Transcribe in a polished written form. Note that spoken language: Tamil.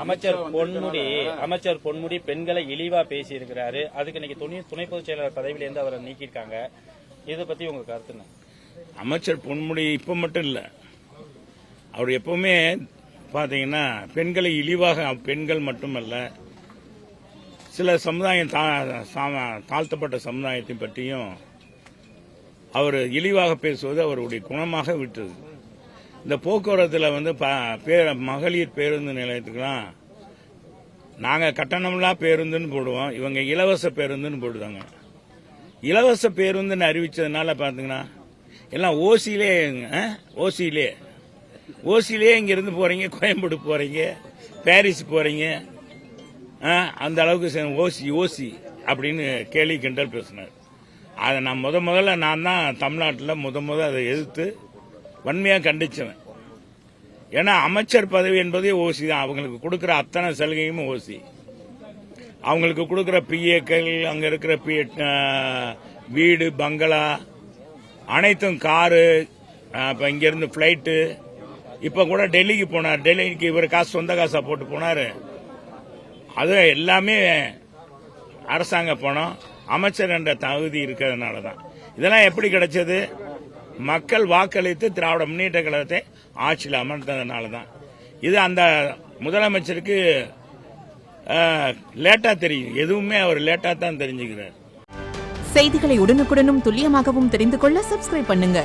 அமைச்சர் பொன்முடி பெண்களை இழிவா பேசி இருக்கிறாரு. அதுக்கு இன்னைக்கு துணை பொதுச் செயலாளர் பதவியிலிருந்து அவரை நீக்கியிருக்காங்க. இதை பத்தி உங்க கருத்து என்ன? அமைச்சர் பொன்முடி இப்ப மட்டும் இல்ல, அவர் எப்பவுமே பாத்தீங்கன்னா பெண்களை இழிவாக, பெண்கள் மட்டுமல்ல சில சமுதாயம் தாழ்த்தப்பட்ட சமுதாயத்தை பற்றியும் அவர் இழிவாக பேசுவது அவருடைய குணமாக விட்டது. இந்த போக்குவரத்தில் மகளிர் பேருந்து நிலையத்துக்குலாம் நாங்கள் கட்டணமில்லா பேருந்துன்னு போடுவோம், இவங்க இலவச பேருந்துன்னு போடுவாங்க. இலவச பேருந்துன்னு அறிவிச்சதுனால பார்த்தீங்கன்னா எல்லாம் ஓசியிலே இங்கிருந்து போறீங்க, கோயம்பேடு போறீங்க, பாரிஸ் போறீங்க, அந்த அளவுக்கு ஓசி அப்படின்னு கேலி கிண்டல் பேசினார். அதை நான் முதல்ல நான் தான் தமிழ்நாட்டில் முதல்ல அதை எதிர்த்து வன்மையாக கண்டிச்சவன். ஏன்னா அமைச்சர் பதவி என்பதே ஓசி தான். அவங்களுக்கு கொடுக்கிற அத்தனை சலுகையும் ஓசி. அவங்களுக்கு கொடுக்கிற பிஏக்கள், அங்க இருக்கிற வீடு, பங்களா, அனைத்தும் காரு, இப்ப இங்கிருந்து பிளைட்டு, இப்ப கூட டெல்லிக்கு போனார். டெல்லிக்கு இவர் காசு சொந்த காசா போட்டு போனாரு. அது எல்லாமே அரசாங்க பணம், அமைச்சர் என்ற தகுதி இருக்கிறதுனால தான். இதெல்லாம் எப்படி கிடைச்சது? மக்கள் வாக்களித்து திராவிட முன்னேற்ற கழகத்தை ஆட்சியில் அமர்ந்ததுனால தான். இது அந்த முதலமைச்சருக்கு லேட்டா தெரியும். எதுவுமே அவர் லேட்டா தான் தெரிஞ்சுக்கிறார். செய்திகளை உடனுக்குடனும் துல்லியமாகவும் தெரிந்து கொள்ள சப்ஸ்கிரைப் பண்ணுங்க.